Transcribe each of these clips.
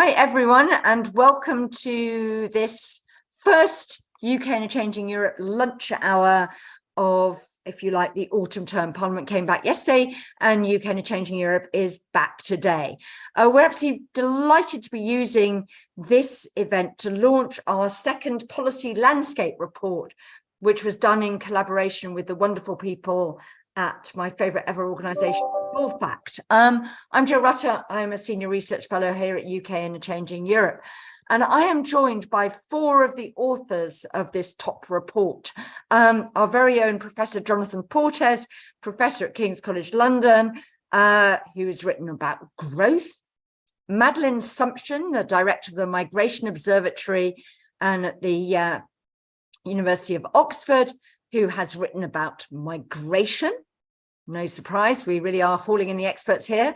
Hi, everyone, and welcome to this first UK and a Changing Europe lunch hour of, if you like, the autumn term. Parliament came back yesterday and UK and a Changing Europe is back today. We're absolutely delighted to be using this event to launch our second policy landscape report, which was done in collaboration with the wonderful people at my favourite ever organisation, Fact. I'm Jo Rutter. I'm a senior research fellow here at UK and a Changing Europe. And I am joined by four of the authors of this top report. Our very own Professor Jonathan Portes, Professor at King's College London, who has written about growth. Madeleine Sumption, the Director of the Migration Observatory and at the University of Oxford, who has written about migration. No surprise, we really are hauling in the experts here.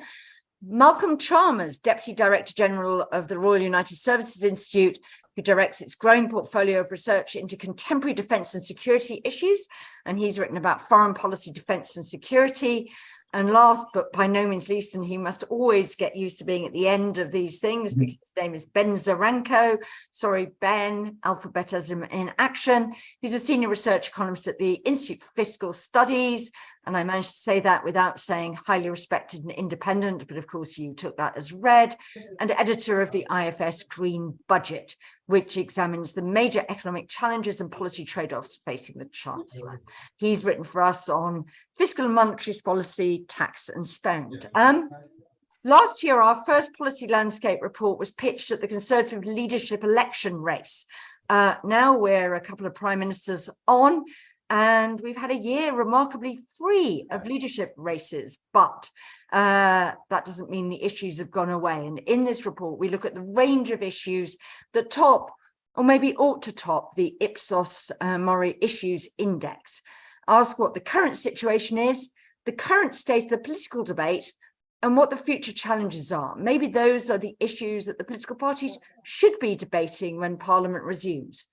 Malcolm Chalmers, Deputy Director General of the Royal United Services Institute, who directs its growing portfolio of research into contemporary defence and security issues. And he's written about foreign policy, defence and security. And last, but by no means least, and he must always get used to being at the end of these things because his name is Ben Zaranko. Sorry, Ben, alphabetism in action. He's a senior research economist at the Institute for Fiscal Studies. And I managed to say that without saying highly respected and independent, but of course you took that as read, and editor of the IFS Green Budget, which examines the major economic challenges and policy trade-offs facing the Chancellor. He's written for us on fiscal and monetary policy, tax and spend. Last year, our first policy landscape report was pitched at the Conservative leadership election race. Now we're a couple of prime ministers on, and we've had a year remarkably free of leadership races, but that doesn't mean the issues have gone away. And in this report, we look at the range of issues that top, or maybe ought to top, the Ipsos Mori Issues Index. Ask what the current situation is, the current state of the political debate, and what the future challenges are. Maybe those are the issues that the political parties should be debating when Parliament resumes.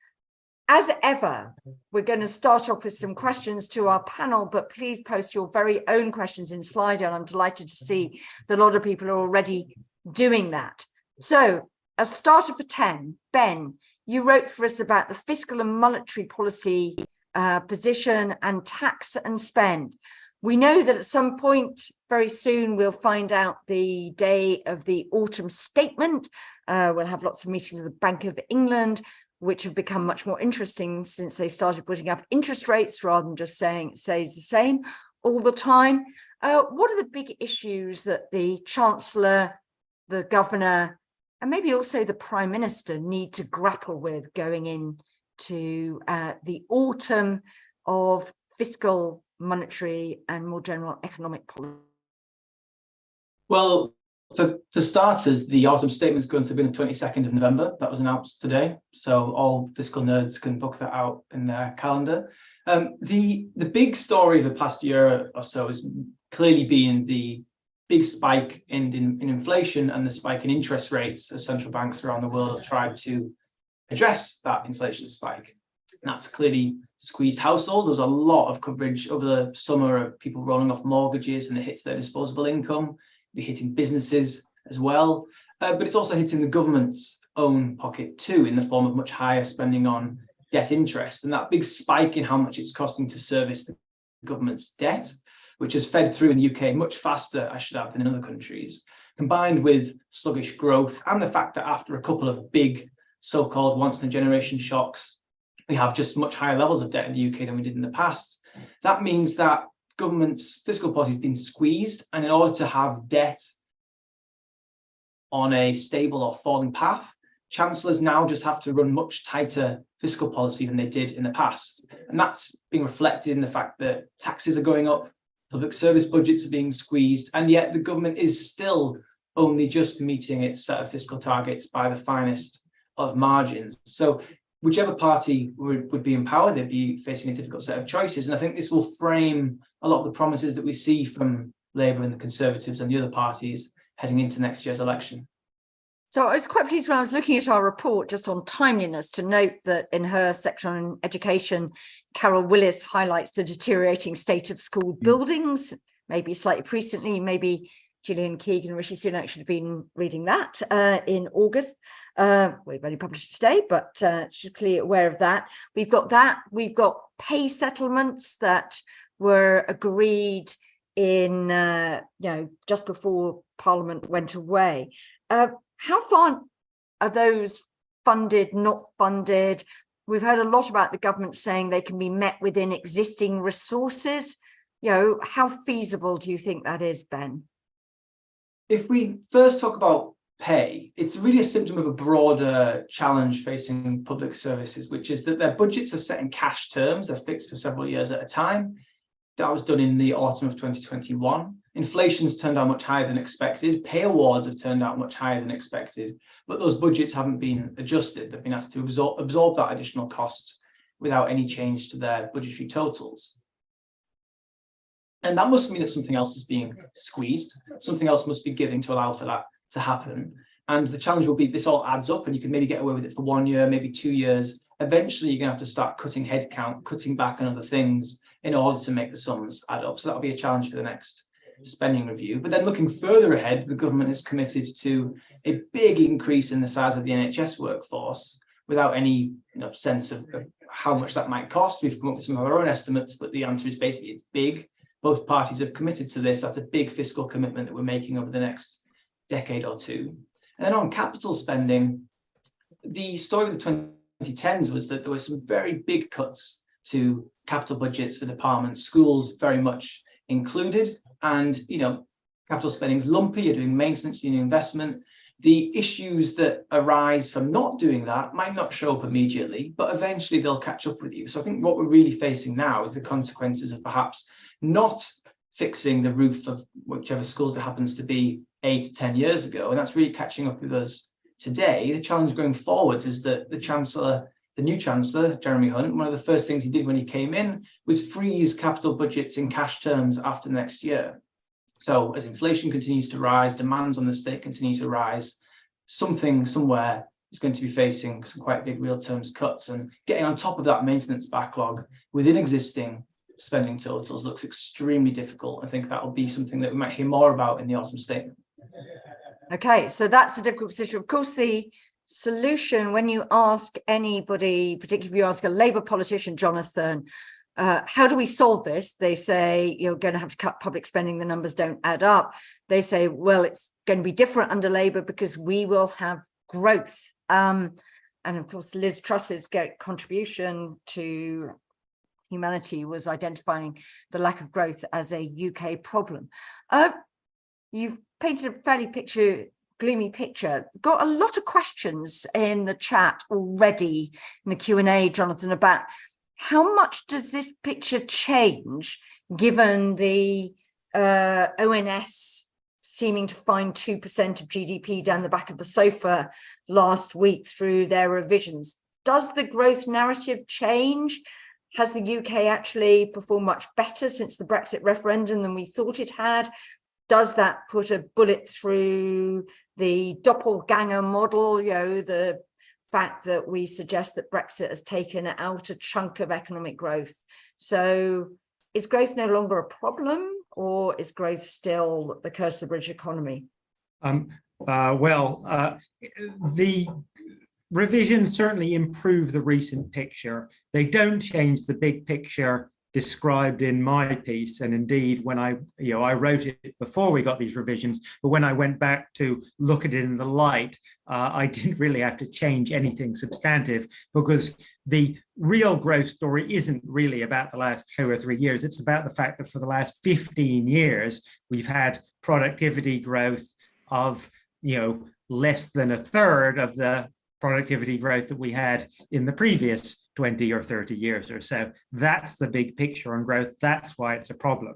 As ever, we're going to start off with some questions to our panel, but please post your very own questions in Slido. And I'm delighted to see that a lot of people are already doing that. So a starter for 10, Ben, you wrote for us about the fiscal and monetary policy position and tax and spend. We know that at some point very soon we'll find out the day of the autumn statement. We'll have lots of meetings with the Bank of England, which have become much more interesting since they started putting up interest rates rather than just saying it stays the same all the time. What are the big issues that the Chancellor, the Governor, and maybe also the Prime Minister need to grapple with going into the autumn of fiscal, monetary, and more general economic policy? Well, for starters, the autumn statement is going to be on the 22nd of November. That was announced today. So all fiscal nerds can book that out in their calendar. The big story of the past year or so has clearly been the big spike in inflation and the spike in interest rates as central banks around the world have tried to address that inflation spike. And that's clearly squeezed households. There was a lot of coverage over the summer of people rolling off mortgages and it hits their disposable income. Be hitting businesses as well, but it's also hitting the government's own pocket too in the form of much higher spending on debt interest, and that big spike in how much it's costing to service the government's debt, which has fed through in the UK much faster, I should add, than in other countries, combined with sluggish growth and the fact that after a couple of big so-called once-in-a-generation shocks, we have just much higher levels of debt in the UK than we did in the past. That means that government's fiscal policy has been squeezed, and in order to have debt on a stable or falling path, chancellors now just have to run much tighter fiscal policy than they did in the past. And that's being reflected in the fact that taxes are going up, public service budgets are being squeezed, and yet the government is still only just meeting its set of fiscal targets by the finest of margins. So whichever party would be in power, they'd be facing a difficult set of choices. And I think this will frame a lot of the promises that we see from Labour and the Conservatives and the other parties heading into next year's election. So I was quite pleased when I was looking at our report just on timeliness to note that in her section on education, Carol Willis highlights the deteriorating state of school buildings, maybe slightly recently, maybe Gillian Keegan and Rishi Sunak should have been reading that in August. We've only published it today, but should clearly aware of that. We've got that. We've got pay settlements that were agreed in, just before Parliament went away. How far are those funded, not funded? We've heard a lot about the government saying they can be met within existing resources. How feasible do you think that is, Ben? If we first talk about pay, it's really a symptom of a broader challenge facing public services, which is that their budgets are set in cash terms. They're fixed for several years at a time. That was done in the autumn of 2021. Inflation's turned out much higher than expected. Pay awards have turned out much higher than expected, but those budgets haven't been adjusted. They've been asked to absorb that additional cost without any change to their budgetary totals. And that must mean that something else is being squeezed. Something else must be giving to allow for that to happen. And the challenge will be this all adds up, and you can maybe get away with it for 1 year, maybe 2 years. Eventually, you're going to have to start cutting headcount, cutting back on other things in order to make the sums add up. So that'll be a challenge for the next spending review. But then looking further ahead, the government is committed to a big increase in the size of the NHS workforce without any sense of how much that might cost. We've come up with some of our own estimates, but the answer is basically it's big. Both parties have committed to this. That's a big fiscal commitment that we're making over the next decade or two. And then on capital spending, the story of the 2010s was that there were some very big cuts to capital budgets for departments, schools very much included. And, capital spending is lumpy, you're doing maintenance, you're doing investment. The issues that arise from not doing that might not show up immediately, but eventually they'll catch up with you. So I think what we're really facing now is the consequences of perhaps not fixing the roof of whichever schools it happens to be 8 to 10 years ago. And that's really catching up with us today. The challenge going forwards is that the new Chancellor, Jeremy Hunt, one of the first things he did when he came in was freeze capital budgets in cash terms after next year. So as inflation continues to rise, demands on the state continue to rise, something somewhere is going to be facing some quite big real terms cuts, and getting on top of that maintenance backlog within existing spending totals looks extremely difficult. I think that will be something that we might hear more about in the autumn statement. Okay, so that's a difficult position. Of course, the solution, when you ask anybody, particularly if you ask a Labour politician, Jonathan, how do we solve this? They say, you're going to have to cut public spending. The numbers don't add up. They say, well, it's going to be different under Labour because we will have growth. And of course, Liz Truss's contribution to humanity was identifying the lack of growth as a UK problem. You've painted a fairly gloomy picture. Got a lot of questions in the chat already in the Q&A, Jonathan, about how much does this picture change given the ONS seeming to find 2% of GDP down the back of the sofa last week through their revisions? Does the growth narrative change? Has the UK actually performed much better since the Brexit referendum than we thought it had? Does that put a bullet through the doppelganger model, the fact that we suggest that Brexit has taken out a chunk of economic growth? So is growth no longer a problem, or is growth still the curse of the British economy? The revisions certainly improve the recent picture. They don't change the big picture described in my piece, and indeed when I wrote it before we got these revisions, but when I went back to look at it in the light, I didn't really have to change anything substantive, because the real growth story isn't really about the last 2 or 3 years. It's about the fact that for the last 15 years we've had productivity growth of less than a third of the productivity growth that we had in the previous 20 or 30 years or so. That's the big picture on growth. That's why it's a problem.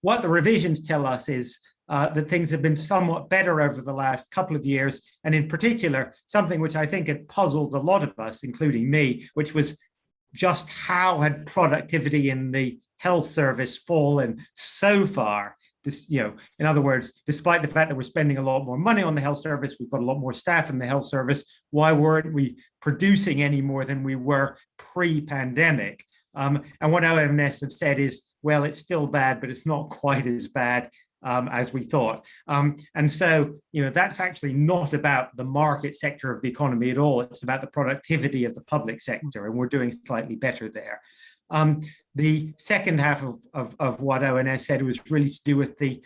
What the revisions tell us is that things have been somewhat better over the last couple of years, and in particular, something which I think had puzzled a lot of us, including me, which was just how had productivity in the health service fallen so far. In other words, despite the fact that we're spending a lot more money on the health service, we've got a lot more staff in the health service, why weren't we producing any more than we were pre-pandemic? And what OMS have said is, well, it's still bad, but it's not quite as bad as we thought. And so, that's actually not about the market sector of the economy at all. It's about the productivity of the public sector, and we're doing slightly better there. The second half of what ONS said was really to do with the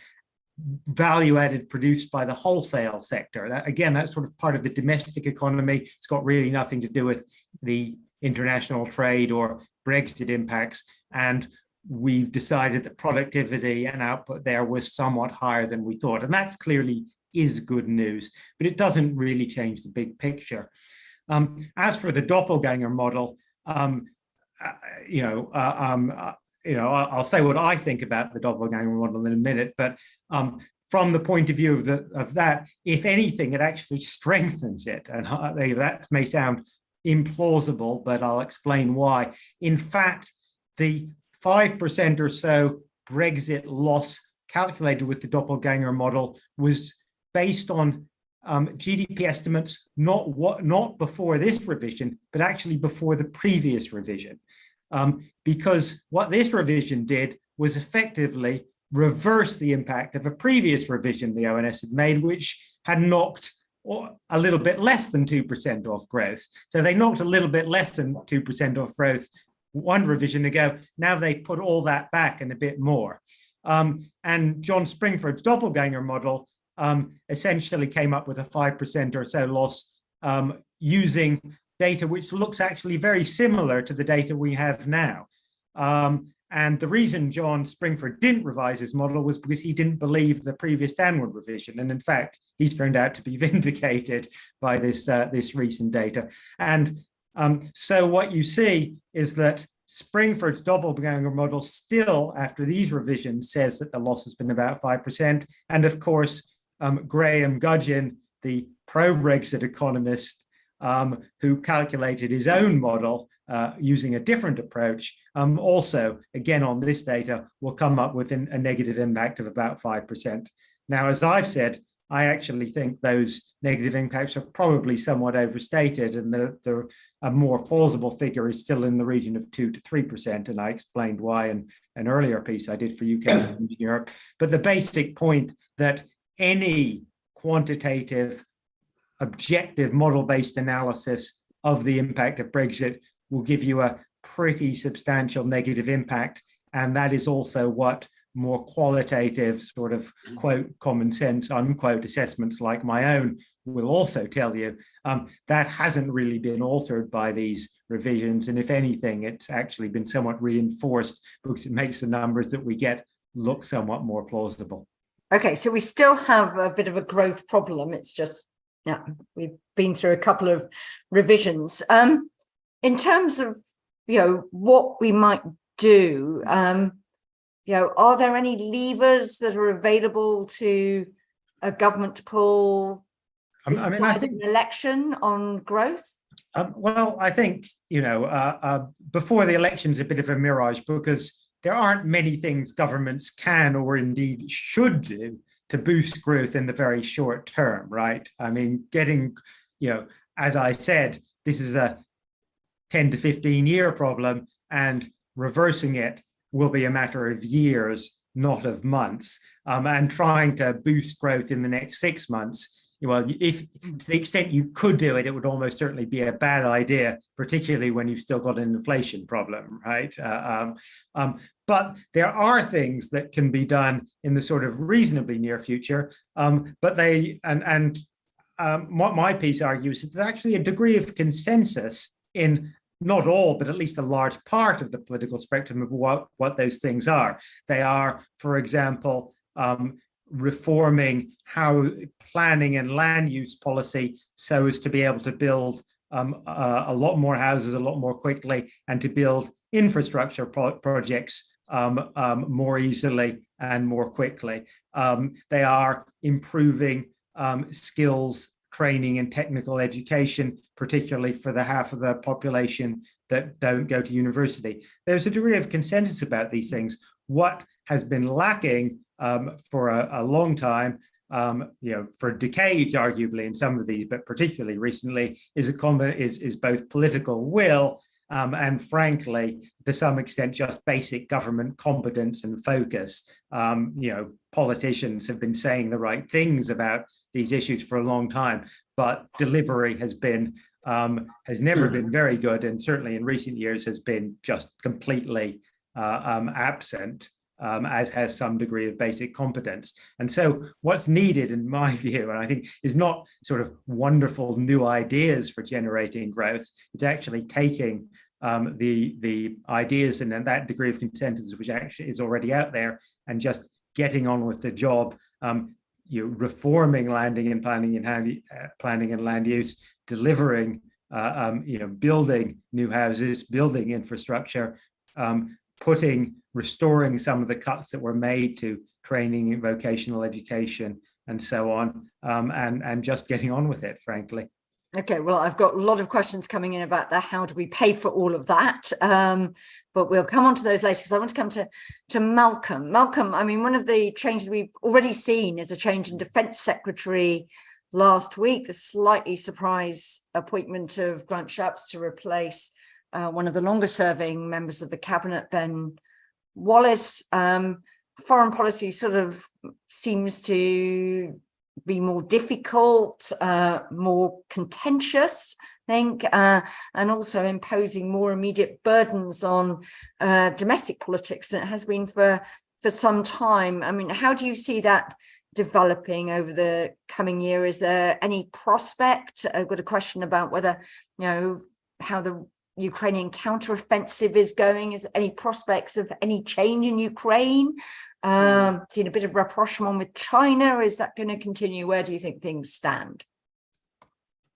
value added produced by the wholesale sector. Again, that's sort of part of the domestic economy. It's got really nothing to do with the international trade or Brexit impacts. And we've decided that productivity and output there was somewhat higher than we thought. And that's clearly is good news, but it doesn't really change the big picture. As for the doppelganger model, I'll say what I think about the doppelganger model in a minute, but from the point of view of that, if anything, it actually strengthens it. And that may sound implausible, but I'll explain why. In fact, the 5% or so Brexit loss calculated with the doppelganger model was based on GDP estimates, not before this revision, but actually before the previous revision. Because what this revision did was effectively reverse the impact of a previous revision the ONS had made, which had knocked a little bit less than 2% off growth. So they knocked a little bit less than 2% off growth one revision ago. Now they put all that back and a bit more. And John Springford's doppelganger model essentially came up with a 5% or so loss using data which looks actually very similar to the data we have now. And the reason John Springford didn't revise his model was because he didn't believe the previous downward revision. And in fact, he's turned out to be vindicated by this recent data. And so what you see is that Springford's doppelganger model still, after these revisions, says that the loss has been about 5%. And of course, Graham Gudgeon, the pro-Brexit economist, who calculated his own model using a different approach, also, again, on this data, will come up with a negative impact of about 5%. Now, as I've said, I actually think those negative impacts are probably somewhat overstated, and a more plausible figure is still in the region of 2 to 3%. And I explained why in an earlier piece I did for UK and Europe. But the basic point that any quantitative, objective model-based analysis of the impact of Brexit will give you a pretty substantial negative impact. And that is also what more qualitative sort of quote common sense unquote assessments like my own will also tell you. That hasn't really been altered by these revisions, and if anything, it's actually been somewhat reinforced because it makes the numbers that we get look somewhat more plausible. Okay, so we still have a bit of a growth problem. It's just, yeah, we've been through a couple of revisions. In terms of, what we might do, are there any levers that are available to a government to pull I think an election on growth? Well, I think, before the election's a bit of a mirage because there aren't many things governments can or indeed should do to boost growth in the very short term, right? I mean, getting, as I said, this is a 10 to 15 year problem, and reversing it will be a matter of years, not of months. And trying to boost growth in the next 6 months, well, if to the extent you could do it, it would almost certainly be a bad idea, particularly when you've still got an inflation problem, right? But there are things that can be done in the sort of reasonably near future. But what my piece argues is there's actually a degree of consensus in not all, but at least a large part of the political spectrum of what those things are. They are, for example, reforming how planning and land use policy so as to be able to build a lot more houses a lot more quickly, and to build infrastructure projects more easily and more quickly. They are improving skills training and technical education, particularly for the half of the population that don't go to university. There's a degree of consensus about these things. What has been lacking for a long time, for decades, arguably, in some of these, but particularly recently, is both political will and frankly, to some extent, just basic government competence and focus. Politicians have been saying the right things about these issues for a long time, but delivery has never been very good, and certainly in recent years has been just completely absent. As has some degree of basic competence. And so what's needed, in my view, and I think, is not sort of wonderful new ideas for generating growth. It's actually taking the ideas and that degree of consensus which actually is already out there and just getting on with the job, reforming planning and land use, delivering, building new houses, building infrastructure, restoring some of the cuts that were made to training and vocational education and so on, and just getting on with it, frankly. Okay, well, I've got a lot of questions coming in about how do we pay for all of that, but we'll come on to those later, because I want to come to Malcolm. Malcolm, I mean, one of the changes we've already seen is a change in Defence Secretary last week, the slightly surprise appointment of Grant Shapps to replace one of the longer serving members of the cabinet, Ben Wallace. Foreign policy sort of seems to be more difficult, more contentious, I think, and also imposing more immediate burdens on domestic politics than it has been for some time. I mean, how do you see that developing over the coming year? Is there any prospect? I've got a question about whether, how the Ukrainian counteroffensive is going. Is there any prospects of any change in Ukraine? Seen a bit of rapprochement with China. Is that going to continue? Where do you think things stand?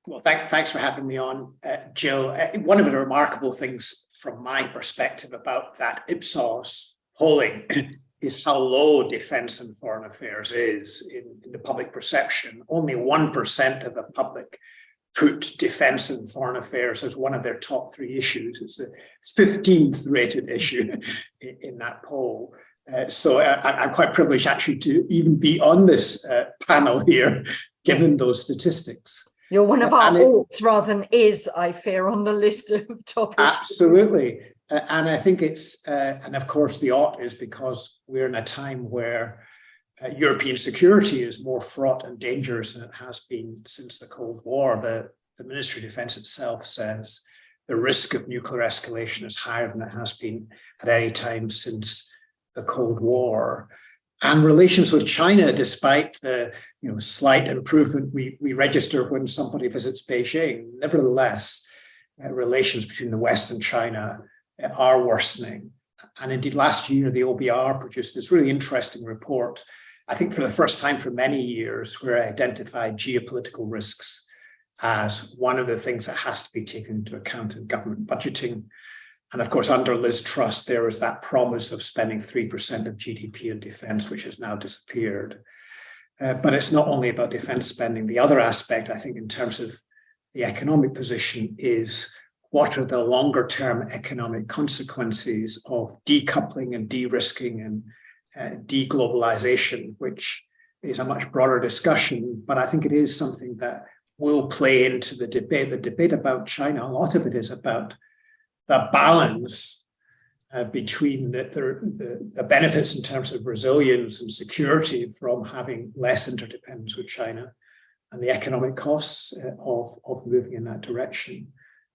Well, thanks for having me on, Jill. One of the remarkable things from my perspective about that Ipsos polling is how low defence and foreign affairs is in the public perception. Only 1% of the public put defence and foreign affairs as one of their top three issues. It's the 15th rated issue in that poll. So I'm quite privileged actually to even be on this panel here, given those statistics. You're one of our oughts rather than is, I fear, on the list of top issues. Absolutely. And I think it's, and of course the ought is because we're in a time where European security is more fraught and dangerous than it has been since the Cold War. The Ministry of Defence itself says the risk of nuclear escalation is higher than it has been at any time since the Cold War. And relations with China, despite the slight improvement we register when somebody visits Beijing, nevertheless, relations between the West and China are worsening. And indeed, last year, the OBR produced this really interesting report, I think for the first time for many years, where it identified geopolitical risks as one of the things that has to be taken into account in government budgeting. And of course, under Liz Truss, there was that promise of spending 3% of GDP on defence, which has now disappeared. But it's not only about defence spending. The other aspect, I think, in terms of the economic position is what are the longer term economic consequences of decoupling and de-risking and deglobalization, which is a much broader discussion. But I think it is something that will play into the debate. The debate about China, a lot of it is about the balance between the benefits in terms of resilience and security from having less interdependence with China and the economic costs of moving in that direction.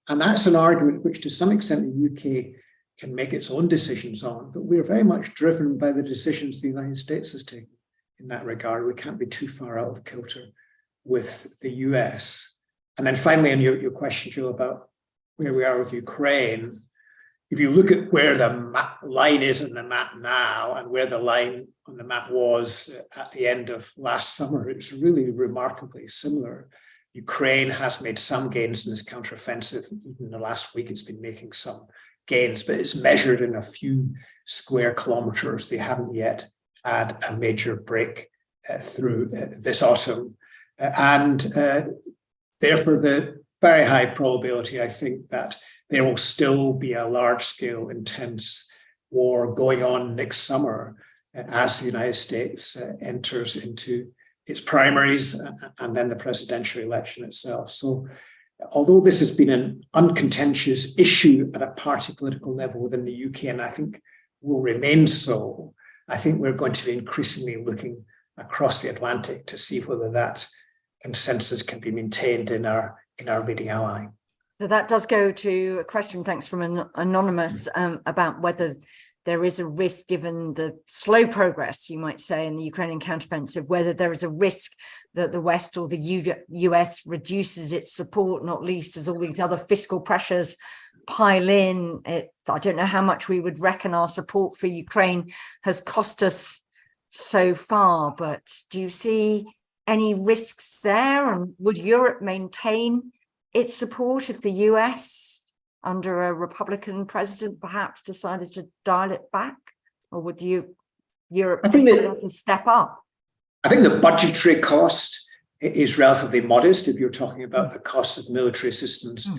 And that's an argument which to some extent the UK can make its own decisions on, but we're very much driven by the decisions the United States has taken in that regard. We can't be too far out of kilter with the US. And then finally, on your question, Jill, about where we are with Ukraine, if you look at where the line is on the map now and where the line on the map was at the end of last summer, it's really remarkably similar. Ukraine has made some gains in this counteroffensive. Even in the last week, it's been making some gains, but it's measured in a few square kilometers. They haven't yet had a major break through this autumn. And therefore, the very high probability, I think, that there will still be a large-scale, intense war going on next summer as the United States enters into its primaries and then the presidential election itself. So although this has been an uncontentious issue at a party political level within the UK, and I think will remain so, I think we're going to be increasingly looking across the Atlantic to see whether that consensus can be maintained in our leading ally. So that does go to a question, thanks, from an anonymous, about whether there is a risk, given the slow progress, you might say, in the Ukrainian counteroffensive, whether there is a risk that the West or the US reduces its support, not least as all these other fiscal pressures pile in. I don't know how much we would reckon our support for Ukraine has cost us so far, but do you see any risks there? And would Europe maintain its support if the US, under a Republican president, perhaps decided to dial it back? Or would Europe have to step up? I think the budgetary cost is relatively modest if you're talking about the cost of military assistance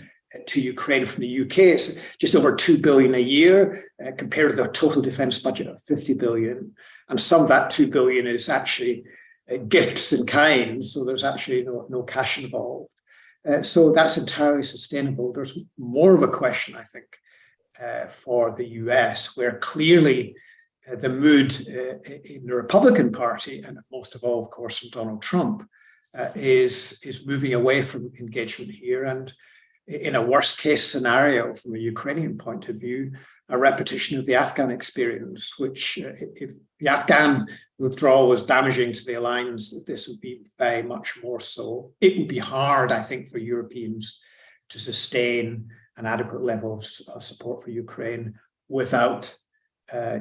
to Ukraine from the UK. It's just over 2 billion a year compared to the total defense budget of 50 billion. And some of that 2 billion is actually gifts in kind. So there's actually no cash involved. So that's entirely sustainable. There's more of a question, I think, for the US, where clearly the mood in the Republican Party, and most of all, of course, from Donald Trump, is moving away from engagement here. And in a worst case scenario, from a Ukrainian point of view, a repetition of the Afghan experience, which if the Afghan withdrawal was damaging to the alliance, this would be very much more so. It would be hard, I think, for Europeans to sustain an adequate level of support for Ukraine without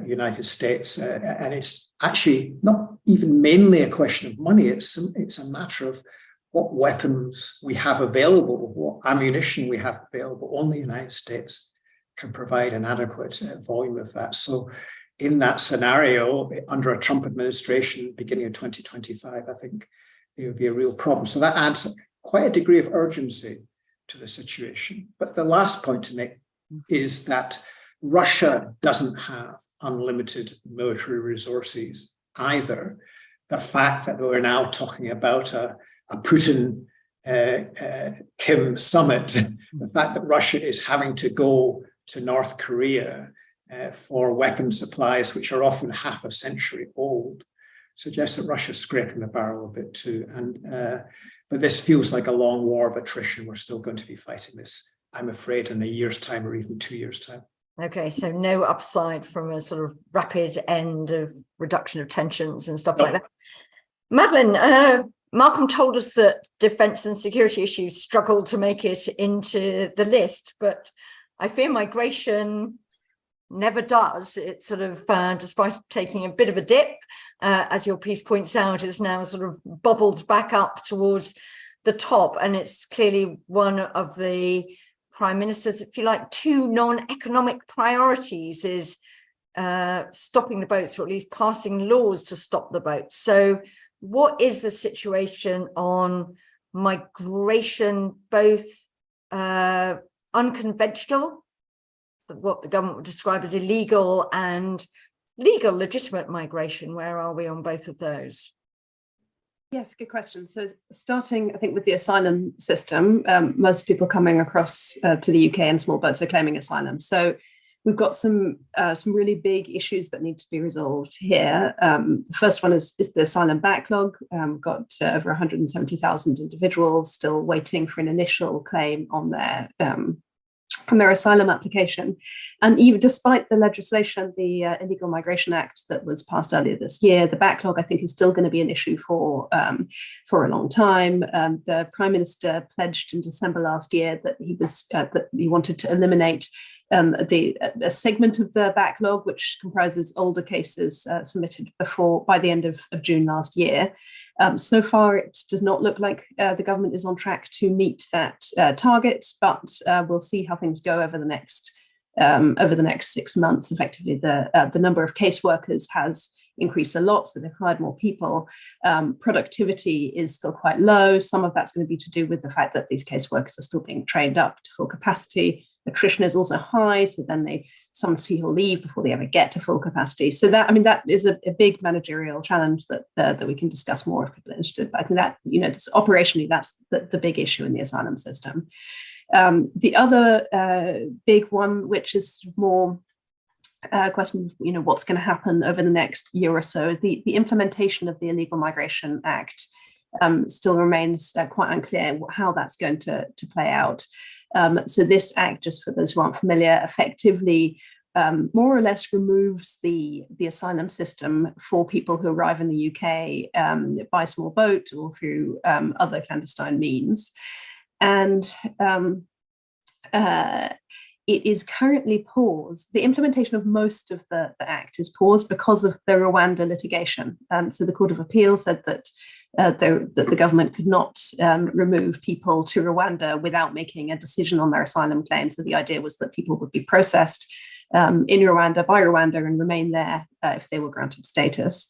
United States. And it's actually not even mainly a question of money. It's a matter of what weapons we have available, what ammunition we have available. Only the United States can provide an adequate volume of that. So in that scenario, under a Trump administration beginning of 2025, I think there would be a real problem. So that adds quite a degree of urgency to the situation. But the last point to make is that Russia doesn't have unlimited military resources either. The fact that we're now talking about a Putin Kim summit, the fact that Russia is having to go to North Korea for weapon supplies, which are often half a century old, suggests that Russia's scraping the barrel a bit too. But this feels like a long war of attrition. We're still going to be fighting this, I'm afraid, in a year's time or even 2 years' time. Okay, so no upside from a sort of rapid end of reduction of tensions and stuff like that. Madeleine, Malcolm told us that defence and security issues struggled to make it into the list, but I fear migration never does. It sort of, despite taking a bit of a dip, as your piece points out, is now sort of bubbled back up towards the top. And it's clearly one of the Prime Minister's, if you like, two non-economic priorities is stopping the boats, or at least passing laws to stop the boats. So what is the situation on migration, both unconventional, what the government would describe as illegal, and legal, legitimate migration? Where are we on both of those? Yes, good question. So starting, I think, with the asylum system, most people coming across to the UK in small boats are claiming asylum. So we've got some really big issues that need to be resolved here. The first one is the asylum backlog. Got over 170,000 individuals still waiting for an initial claim on their asylum application. And even despite the legislation, the Illegal Migration Act that was passed earlier this year, the backlog, I think, is still going to be an issue for a long time. The Prime Minister pledged in December last year that he wanted to eliminate a segment of the backlog, which comprises older cases submitted by the end of June last year. So far, it does not look like the government is on track to meet that target, but we'll see how things go over the next 6 months. Effectively, the number of caseworkers has increased a lot, so they've hired more people. Productivity is still quite low. Some of that's going to be to do with the fact that these caseworkers are still being trained up to full capacity. attrition is also high. So then some people leave before they ever get to full capacity. So that, I mean, that is a big managerial challenge that we can discuss more if people are interested. But I think that, operationally, that's the big issue in the asylum system. The other big one, which is more a question of, what's going to happen over the next year or so, is the implementation of the Illegal Migration Act. Still remains quite unclear how that's going to play out. So this act, just for those who aren't familiar, effectively more or less removes the asylum system for people who arrive in the UK by small boat or through other clandestine means. And it is currently paused. The implementation of most of the act is paused because of the Rwanda litigation. So the Court of Appeal said that the government could not remove people to Rwanda without making a decision on their asylum claim. So the idea was that people would be processed in Rwanda by Rwanda and remain there if they were granted status.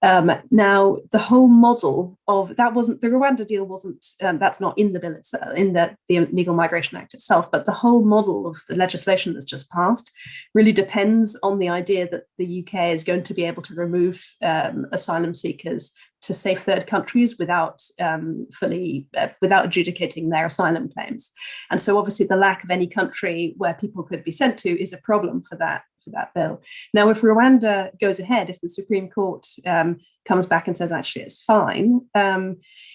Now, the whole model of that wasn't the Rwanda deal wasn't that's not in the bill itself, in the Legal Migration Act itself, but the whole model of the legislation that's just passed really depends on the idea that the UK is going to be able to remove asylum seekers to safe third countries without without adjudicating their asylum claims. And so obviously the lack of any country where people could be sent to is a problem for that bill. Now, if Rwanda goes ahead, if the Supreme Court comes back and says actually it's fine,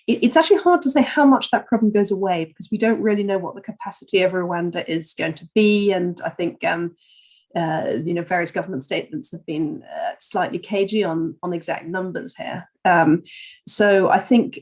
it's actually hard to say how much that problem goes away, because we don't really know what the capacity of Rwanda is going to be. And I think various government statements have been slightly cagey on exact numbers here. So I think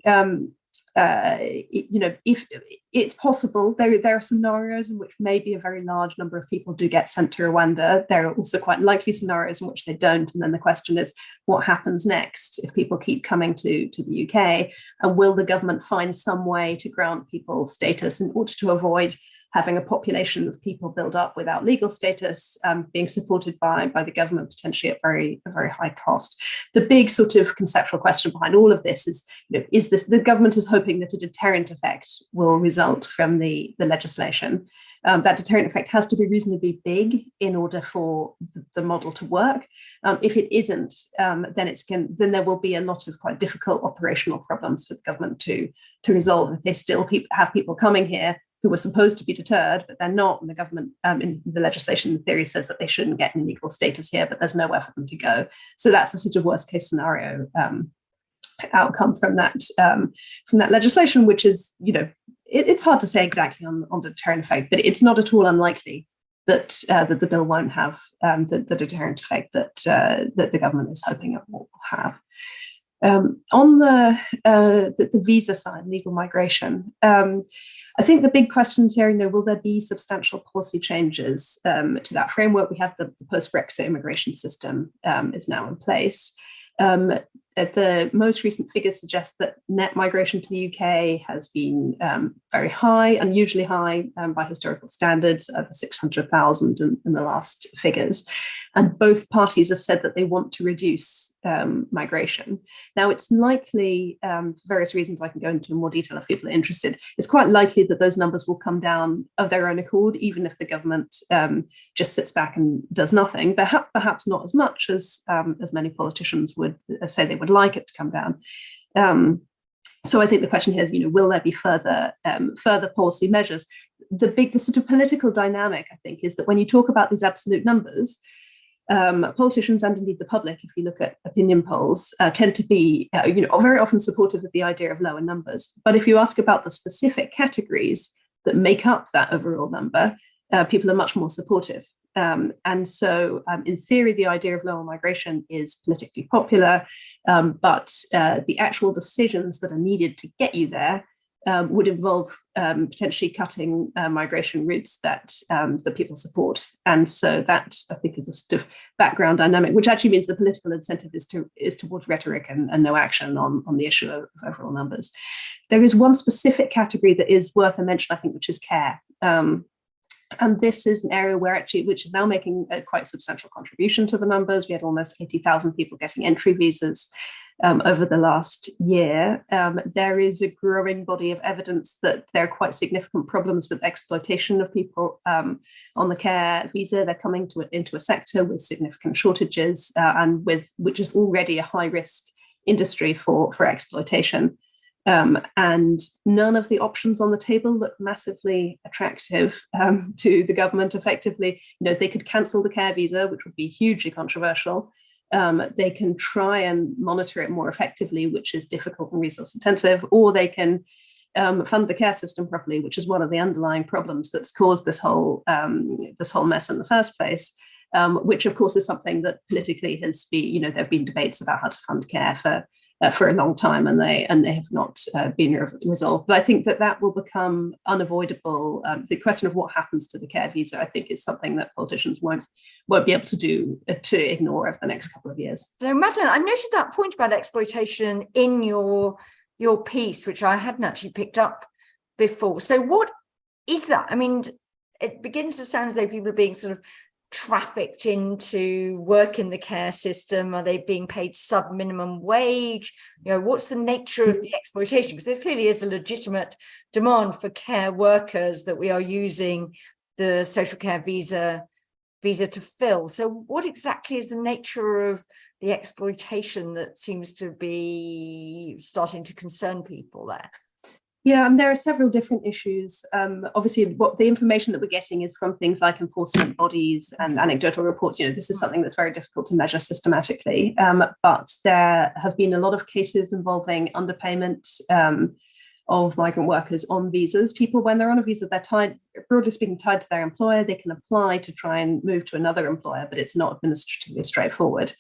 if it's possible, there are scenarios in which maybe a very large number of people do get sent to Rwanda. There are also quite likely scenarios in which they don't. And then the question is, what happens next if people keep coming to the UK? And will the government find some way to grant people status in order to avoid having a population of people build up without legal status, being supported by the government potentially at a very high cost? The big sort of conceptual question behind all of this is this the government is hoping that a deterrent effect will result from the legislation. That deterrent effect has to be reasonably big in order for the model to work. If it isn't, then there will be a lot of quite difficult operational problems for the government to resolve if they still have people coming here who were supposed to be deterred, but they're not. And the government, in the legislation, the theory says that they shouldn't get any legal status here, but there's nowhere for them to go. So that's the sort of worst case scenario outcome from that legislation, which is, it's hard to say exactly on the deterrent effect, but it's not at all unlikely that the bill won't have the deterrent effect that the government is hoping it will have. On the visa side, legal migration, I think the big questions here, will there be substantial policy changes to that framework? We have the post-Brexit immigration system is now in place. The most recent figures suggest that net migration to the UK has been very high, unusually high by historical standards, over 600,000 in the last figures. And both parties have said that they want to reduce migration. Now, it's likely, for various reasons I can go into in more detail if people are interested, it's quite likely that those numbers will come down of their own accord, even if the government just sits back and does nothing, but perhaps not as much as many politicians would say they would like it to come down. So I think the question here is, will there be further policy measures? The sort of political dynamic, I think, is that when you talk about these absolute numbers, politicians and indeed the public, if you look at opinion polls, tend to be, very often supportive of the idea of lower numbers. But if you ask about the specific categories that make up that overall number, people are much more supportive. And so in theory, the idea of lower migration is politically popular, but the actual decisions that are needed to get you there would involve potentially cutting migration routes that people support. And so that, I think, is a sort of background dynamic, which actually means the political incentive is towards rhetoric and no action on the issue of overall numbers. There is one specific category that is worth a mention, I think, which is care. And this is an area which is now making a quite substantial contribution to the numbers. We had almost 80,000 people getting entry visas over the last year. There is a growing body of evidence that there are quite significant problems with exploitation of people on the care visa. They're coming into a sector with significant shortages and which is already a high risk industry for exploitation. And none of the options on the table look massively attractive to the government. Effectively, they could cancel the care visa, which would be hugely controversial. They can try and monitor it more effectively, which is difficult and resource intensive, or they can fund the care system properly, which is one of the underlying problems that's caused this whole mess in the first place. Which, of course, is something that politically has been, there have been debates about how to fund care for a long time, and they have not been resolved. But I think that will become unavoidable. The question of what happens to the care visa, I think, is something that politicians won't be able to ignore over the next couple of years. So, Madeleine, I noted that point about exploitation in your piece, which I hadn't actually picked up before. So, what is that? I mean, it begins to sound as though people are being sort of trafficked into work in the care system. Are they being paid sub-minimum wage? What's the nature of the exploitation? Because there clearly is a legitimate demand for care workers that we are using the social care visa to fill. So what exactly is the nature of the exploitation that seems to be starting to concern people there? Yeah, there are several different issues. Obviously, what the information that we're getting is from things like enforcement bodies and anecdotal reports. This is something that's very difficult to measure systematically. But there have been a lot of cases involving underpayment of migrant workers on visas. People, when they're on a visa, they're broadly speaking, tied to their employer. They can apply to try and move to another employer, but it's not administratively straightforward.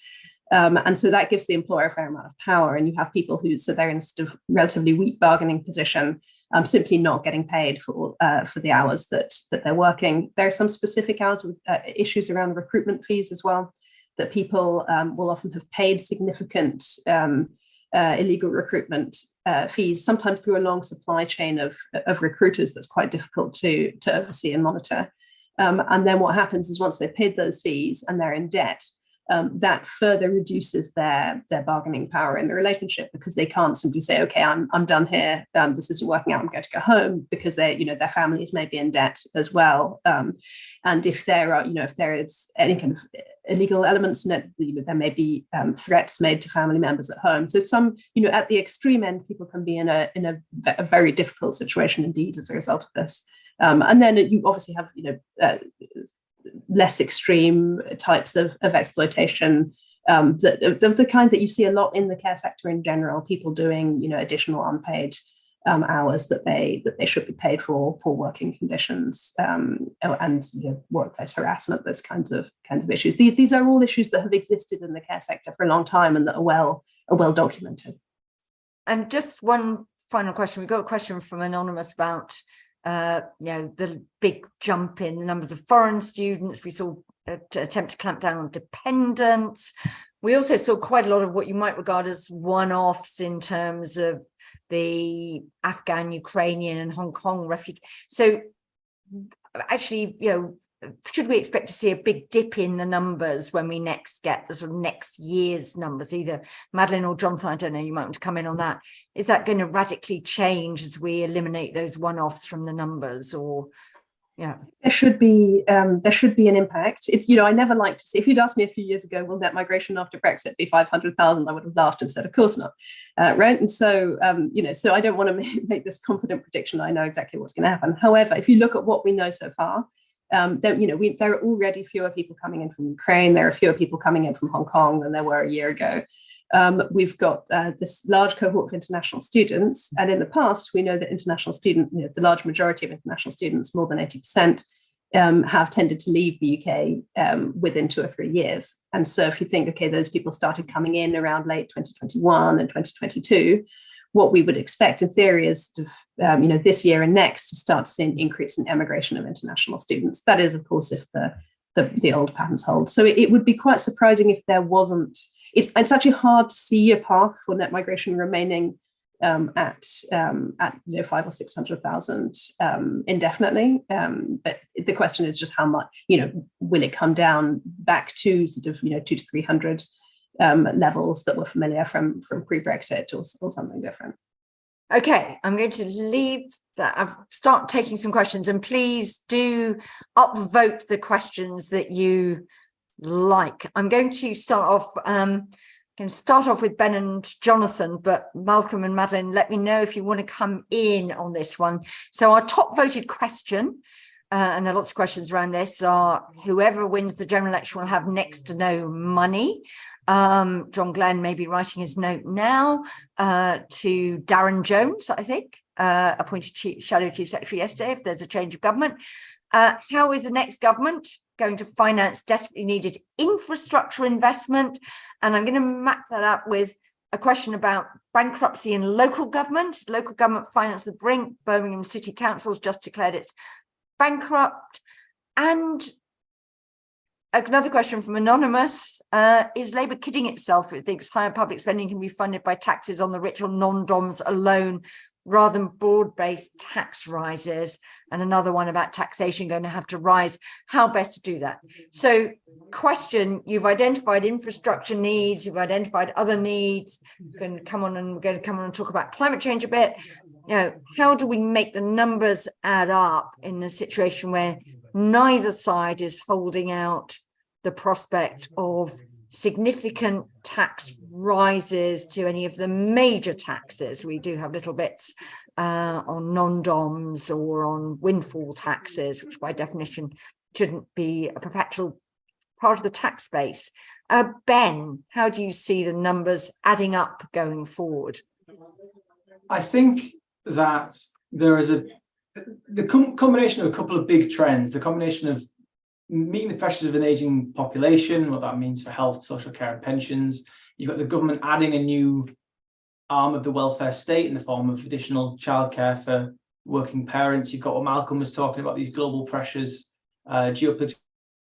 And so that gives the employer a fair amount of power, and you have people they're in a sort of relatively weak bargaining position, simply not getting paid for the hours that they're working. There are some specific hours with issues around recruitment fees as well, that people will often have paid significant illegal recruitment fees, sometimes through a long supply chain of recruiters that's quite difficult to oversee and monitor. And then what happens is once they've paid those fees and they're in debt, that further reduces their bargaining power in the relationship, because they can't simply say, okay, I'm done here. This isn't working out. I'm going to go home, because their families may be in debt as well. And if there is any kind of illegal elements in it, there may be threats made to family members at home. So at the extreme end, people can be in a very difficult situation indeed as a result of this. And then you obviously have, less extreme types of exploitation, the kind that you see a lot in the care sector in general, people doing additional unpaid hours that they should be paid for, poor working conditions, and workplace harassment, those kinds of issues. These are all issues that have existed in the care sector for a long time and that are well documented. And just one final question. We got a question from Anonymous about the big jump in the numbers of foreign students. We saw an attempt to clamp down on dependents. We also saw quite a lot of what you might regard as one-offs in terms of the Afghan, Ukrainian and Hong Kong refugees. So actually, should we expect to see a big dip in the numbers when we next get the sort of next year's numbers? Either Madeleine or Jonathan, I don't know, you might want to come in on that. Is that going to radically change as we eliminate those one-offs from the numbers, or? Yeah, there should be an impact. It's, I never like to see, if you'd asked me a few years ago, will net migration after Brexit be 500,000? I would have laughed and said, of course not. Right. And so, so I don't want to make this confident prediction. I know exactly what's going to happen. However, if you look at what we know so far, there are already fewer people coming in from Ukraine. There are fewer people coming in from Hong Kong than there were a year ago. We've got this large cohort of international students, and in the past, we know that the large majority of international students, more than 80%, have tended to leave the UK within 2 or 3 years. And so, if you think, okay, those people started coming in around late 2021 and 2022, what we would expect, in theory, is this year and next to start seeing an increase in emigration of international students. That is, of course, if the old patterns hold. So it would be quite surprising if there wasn't. It's actually hard to see a path for net migration remaining at 500,000 or 600,000 indefinitely. But the question is just how much. Will it come down back to sort of 200 to 300 levels that were familiar from pre-Brexit or something different. Okay, I'm going to leave that. I've start taking some questions, and please do upvote the questions that you like. I'm going to start off with Ben and Jonathan, but Malcolm and Madeleine, let me know if you want to come in on this one. So our top voted question, and there are lots of questions around this, are whoever wins the general election will have next to no money. John Glenn may be writing his note now to Darren Jones, I think, appointed Shadow Chief Secretary yesterday, if there's a change of government. How is the next government going to finance desperately needed infrastructure investment? And I'm going to map that up with a question about bankruptcy in local government. Local government finance the brink. Birmingham City Council's just declared it's bankrupt. And another question from Anonymous, is Labour kidding itself if it thinks higher public spending can be funded by taxes on the rich or non-DOMs alone rather than broad-based tax rises? And another one about taxation going to have to rise, how best to do that? So question, you've identified infrastructure needs, you've identified other needs, we're going to come on and talk about climate change a bit. You know, how do we make the numbers add up in a situation where neither side is holding out the prospect of significant tax rises to any of the major taxes? We do have little bits on non-DOMs or on windfall taxes, which by definition shouldn't be a perpetual part of the tax base. Ben, how do you see the numbers adding up going forward? I think that there is the combination of a couple of big trends, the combination of meeting the pressures of an aging population, what that means for health, social care and pensions. You've got the government adding a new arm of the welfare state in the form of additional childcare for working parents. You've got what Malcolm was talking about, these global pressures, geopolitical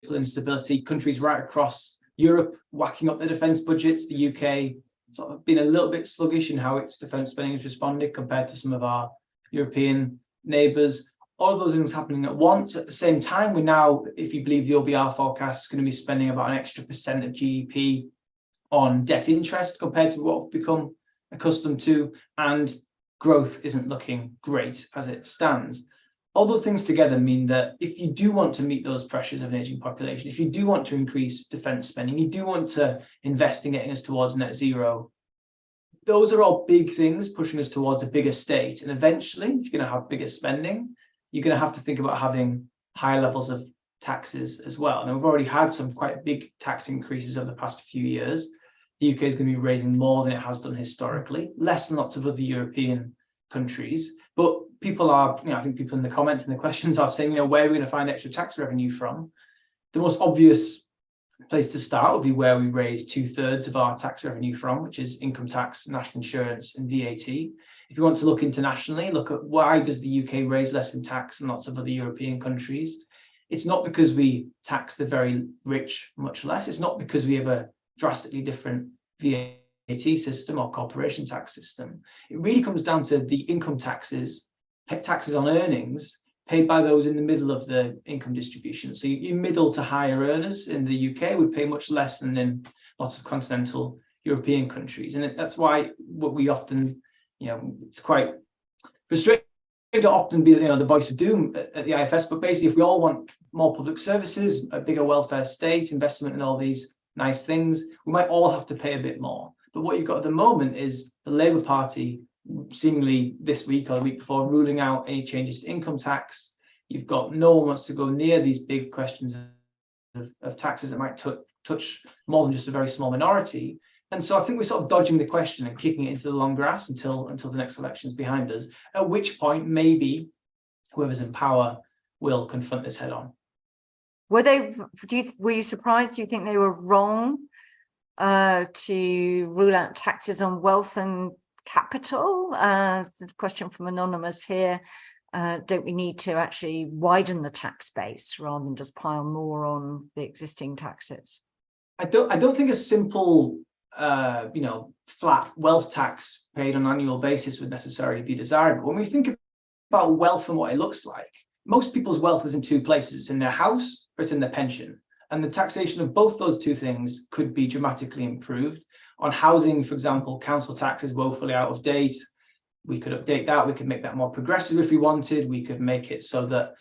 instability, countries right across Europe whacking up their defence budgets, the UK sort of been a little bit sluggish in how its defence spending has responded compared to some of our European neighbours. All of those things happening at once. At the same time, we're now, if you believe the OBR forecast, going to be spending about an extra % of GDP on debt interest compared to what we've become accustomed to, and growth isn't looking great as it stands. All those things together mean that if you do want to meet those pressures of an aging population, if you do want to increase defence spending, you do want to invest in getting us towards net zero, those are all big things pushing us towards a bigger state. And eventually, if you're going to have bigger spending, you're going to have to think about having higher levels of taxes as well. And we've already had some quite big tax increases over the past few years. The UK is going to be raising more than it has done historically, less than lots of other European countries. But people are, I think people in the comments and the questions are saying, where are we going to find extra tax revenue from? The most obvious place to start would be where we raise 2/3 of our tax revenue from, which is income tax, national insurance and VAT. If you want to look internationally, look at why does the UK raise less in tax than lots of other European countries. It's not because we tax the very rich much less. It's not because we have a drastically different VAT system or corporation tax system. It really comes down to the income taxes on earnings paid by those in the middle of the income distribution. So you middle to higher earners in the UK would pay much less than in lots of continental European countries. And that's why what we often, it's quite frustrating to often be the voice of doom at the IFS, but basically if we all want more public services, a bigger welfare state, investment in all these nice things, we might all have to pay a bit more. But what you've got at the moment is the Labour Party seemingly this week or the week before ruling out any changes to income tax. You've got no one wants to go near these big questions of taxes that might touch more than just a very small minority. And so I think we're sort of dodging the question and kicking it into the long grass until the next election is behind us, at which point maybe whoever's in power will confront this head on. Were you surprised? Do you think they were wrong to rule out taxes on wealth and capital? Question from Anonymous here. Don't we need to actually widen the tax base rather than just pile more on the existing taxes? I don't think a simple flat wealth tax paid on an annual basis would necessarily be desirable. When we think about wealth and what it looks like, most people's wealth is in two places. It's in their house or it's in their pension. And the taxation of both those two things could be dramatically improved. On housing, for example, council tax is woefully out of date. We could update that. We could make that more progressive if we wanted. We could make it so that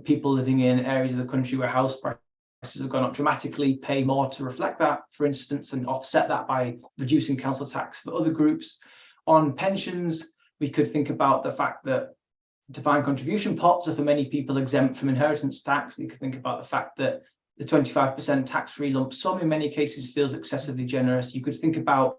people living in areas of the country where house prices have gone up dramatically pay more to reflect that, for instance, and offset that by reducing council tax for other groups. On pensions, we could think about the fact that defined contribution pots are for many people exempt from inheritance tax. We could think about the fact that the 25% tax-free lump sum in many cases feels excessively generous. You could think about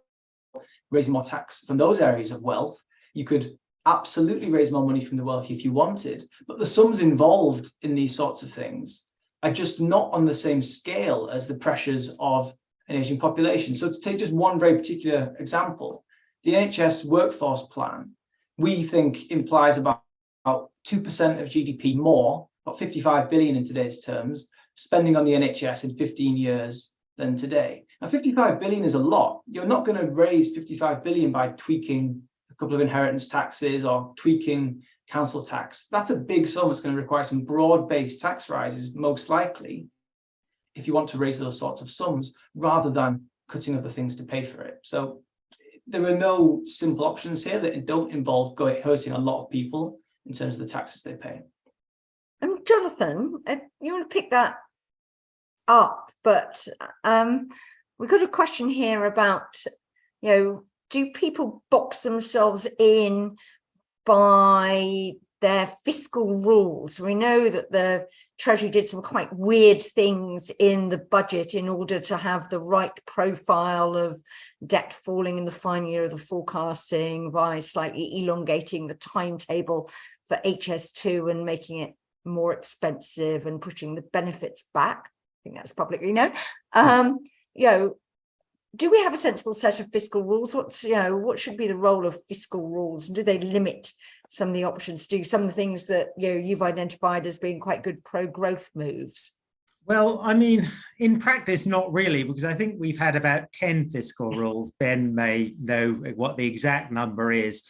raising more tax from those areas of wealth. You could absolutely raise more money from the wealthy if you wanted, but the sums involved in these sorts of things are just not on the same scale as the pressures of an aging population. So to take just one very particular example, the NHS workforce plan, we think implies about 2% of GDP more, about 55 billion in today's terms, spending on the NHS in 15 years than today. Now, 55 billion is a lot. You're not going to raise 55 billion by tweaking a couple of inheritance taxes or tweaking council tax. That's a big sum. It's going to require some broad-based tax rises, most likely, if you want to raise those sorts of sums, rather than cutting other things to pay for it. So there are no simple options here that don't involve hurting a lot of people in terms of the taxes they pay. Jonathan, you want to pick that up, but we've got a question here about, do people box themselves in by their fiscal rules? We know that the Treasury did some quite weird things in the budget in order to have the right profile of debt falling in the final year of the forecasting by slightly elongating the timetable for HS2 and making it more expensive and pushing the benefits back. I think that's publicly known. Do we have a sensible set of fiscal rules? What should be the role of fiscal rules? And do they limit some of the options? Do some of the things that you've identified as being quite good pro-growth moves? Well, I mean, in practice, not really, because I think we've had about 10 fiscal rules. Ben may know what the exact number is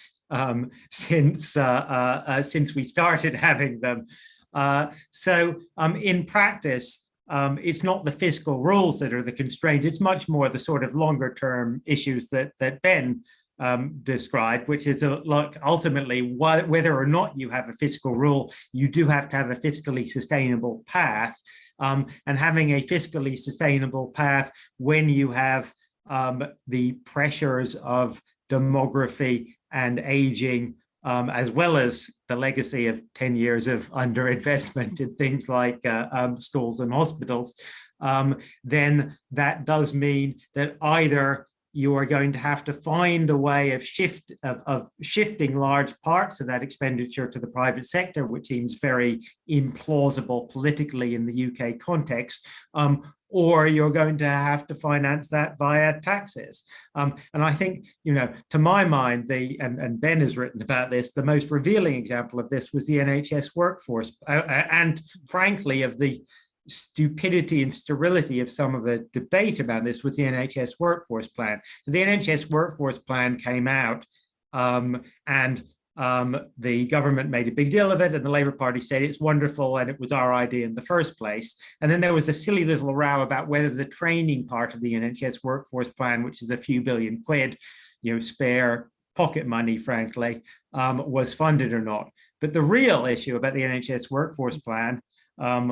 since we started having them. In practice, it's not the fiscal rules that are the constraint. It's much more the sort of longer term issues that Ben described, which is ultimately whether or not you have a fiscal rule, you do have to have a fiscally sustainable path. And having a fiscally sustainable path when you have the pressures of demography and aging, as well as the legacy of 10 years of underinvestment in things like schools and hospitals, then that does mean that either you are going to have to find a way of shifting large parts of that expenditure to the private sector, which seems very implausible politically in the UK context, or you're going to have to finance that via taxes. And I think, to my mind, and Ben has written about this, the most revealing example of this was the NHS workforce, and frankly, of the stupidity and sterility of some of the debate about this was the NHS workforce plan. So the NHS workforce plan came out and the government made a big deal of it, and the Labour Party said it's wonderful and it was our idea in the first place. And then there was a silly little row about whether the training part of the NHS workforce plan, which is a few billion quid, spare pocket money, frankly, was funded or not. But the real issue about the NHS workforce plan,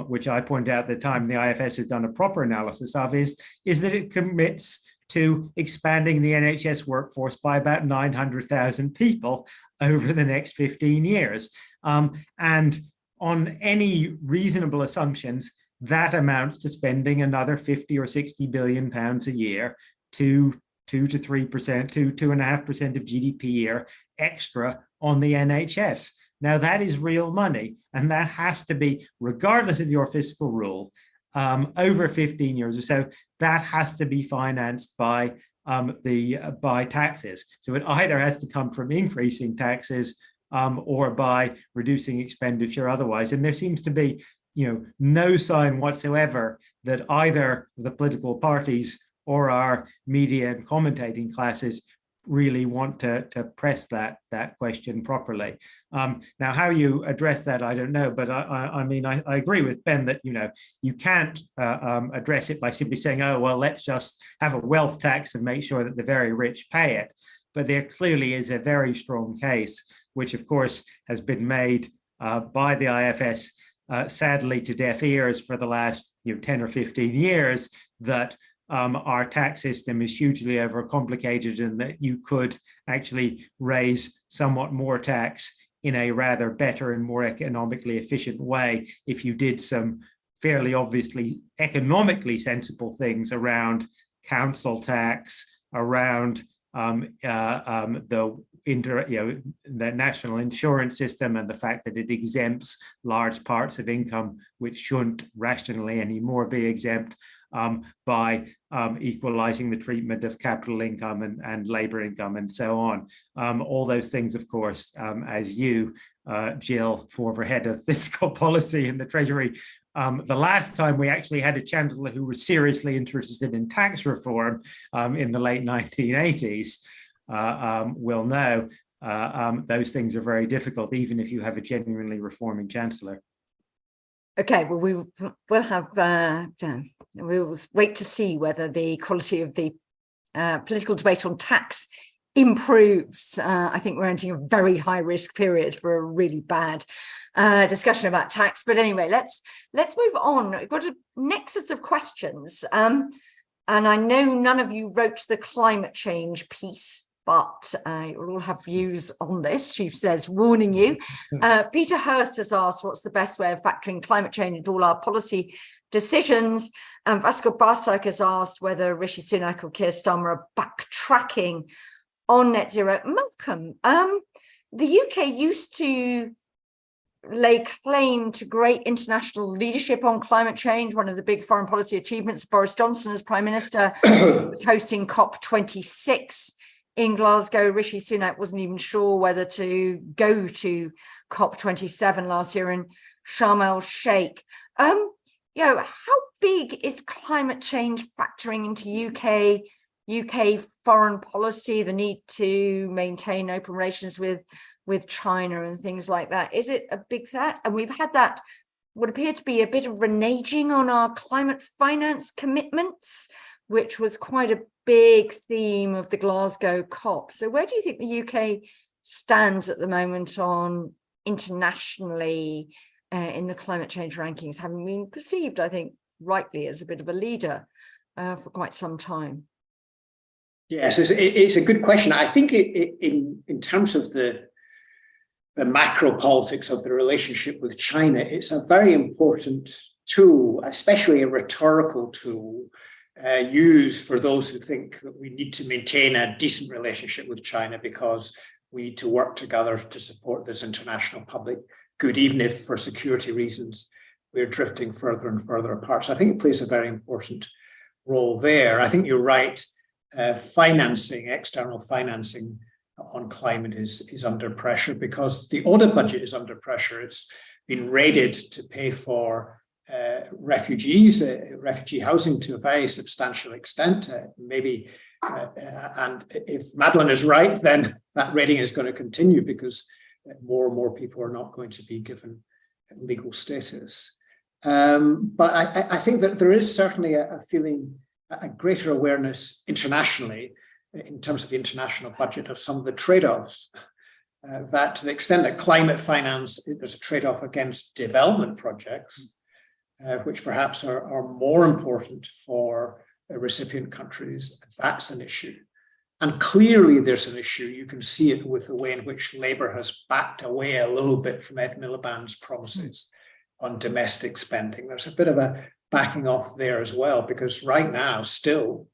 which I pointed out at the time, the IFS has done a proper analysis of, is that it commits to expanding the NHS workforce by about 900,000 people over the next 15 years. And on any reasonable assumptions, that amounts to spending another 50 or 60 billion pounds a year, 2 to 3%, 2.5% of GDP a year extra on the NHS. Now, that is real money, and that has to be, regardless of your fiscal rule, over 15 years or so, that has to be financed by taxes. So it either has to come from increasing taxes or by reducing expenditure otherwise. And there seems to be, no sign whatsoever that either the political parties or our media and commentating classes really want to press that question properly. Now, how you address that, I don't know, but I mean, I agree with Ben that, you know, you can't address it by simply saying, oh, well, let's just have a wealth tax and make sure that the very rich pay it. But there clearly is a very strong case, which of course has been made by the IFS, sadly to deaf ears for the last 10 or 15 years, that our tax system is hugely overcomplicated and that you could actually raise somewhat more tax in a rather better and more economically efficient way if you did some fairly obviously economically sensible things around council tax, around the national insurance system and the fact that it exempts large parts of income which shouldn't rationally anymore be exempt, by equalizing the treatment of capital income and labor income and so on. All those things, of course, as you, Jill, former head of fiscal policy in the Treasury, the last time we actually had a chancellor who was seriously interested in tax reform in the late 1980s, will know those things are very difficult, even if you have a genuinely reforming chancellor. Okay, well, we'll have, we'll wait to see whether the quality of the political debate on tax improves. I think we're entering a very high risk period for a really bad discussion about tax. But anyway, let's move on. We've got a nexus of questions. And I know none of you wrote the climate change piece, but you'll all have views on this. Chief says, warning you. Peter Hurst has asked, what's the best way of factoring climate change into all our policy decisions? Vasco Barsak has asked whether Rishi Sunak or Keir Starmer are backtracking on net zero. Malcolm, the UK used to lay claim to great international leadership on climate change. One of the big foreign policy achievements, Boris Johnson as Prime Minister was hosting COP26 in Glasgow. Rishi Sunak wasn't even sure whether to go to COP27 last year in Sharm el Sheikh. How big is climate change factoring into UK foreign policy, the need to maintain open relations with China and things like that? Is it a big threat? And we've had that would appear to be a bit of reneging on our climate finance commitments, which was quite a big theme of the Glasgow COP. So where do you think the UK stands at the moment on internationally in the climate change rankings, having been perceived, I think, rightly as a bit of a leader for quite some time? Yes, it's a good question. I think in terms of the macro politics of the relationship with China, it's a very important tool, especially a rhetorical tool, used for those who think that we need to maintain a decent relationship with China because we need to work together to support this international public good, even if for security reasons we're drifting further and further apart. So I think it plays a very important role there. I think you're right. External financing on climate is under pressure because the audit budget is under pressure. It's been raided to pay for refugee housing to a very substantial extent, and if Madeleine is right, then that raiding is going to continue because more and more people are not going to be given legal status. But I think that there is certainly a greater awareness internationally in terms of the international budget of some of the trade-offs, that to the extent that climate finance, there's a trade-off against development projects, which perhaps are more important for recipient countries. That's an issue. And clearly there's an issue. You can see it with the way in which Labour has backed away a little bit from Ed Miliband's promises on domestic spending. There's a bit of a backing off there as well, because right now still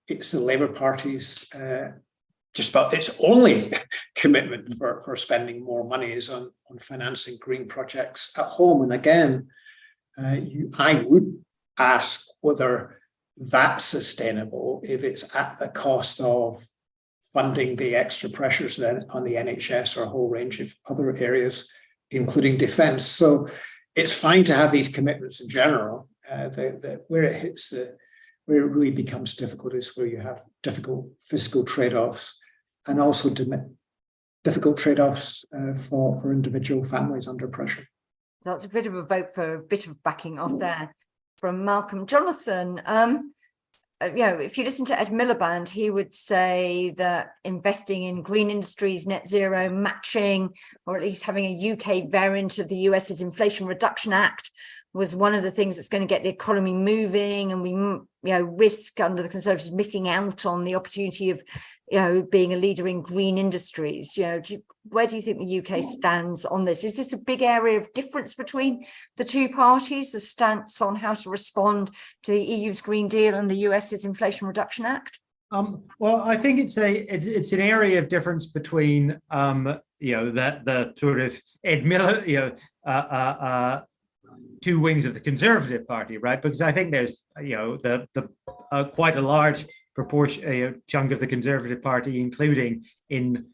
it's the Labour Party's just about its only commitment for spending more money is on financing green projects at home. And again, I would ask whether that's sustainable if it's at the cost of funding the extra pressures then on the NHS or a whole range of other areas, including defence. So it's fine to have these commitments in general. Where it really becomes difficult is where you have difficult fiscal trade-offs and also difficult trade-offs for individual families under pressure. That's a bit of a vote for a bit of backing off there from Malcolm. Jonathan, if you listen to Ed Miliband, he would say that investing in green industries, net zero, matching, or at least having a UK variant of the US's Inflation Reduction Act was one of the things that's going to get the economy moving, and we risk under the Conservatives missing out on the opportunity of being a leader in green industries. Where do you think the UK stands on this? Is this a big area of difference between the two parties, the stance on how to respond to the EU's Green Deal and the US's Inflation Reduction Act? Well, I think it's an area of difference between the sort of Ed Miller, two wings of the Conservative Party, right? Because I think there's the quite a large proportion chunk of the Conservative Party, including in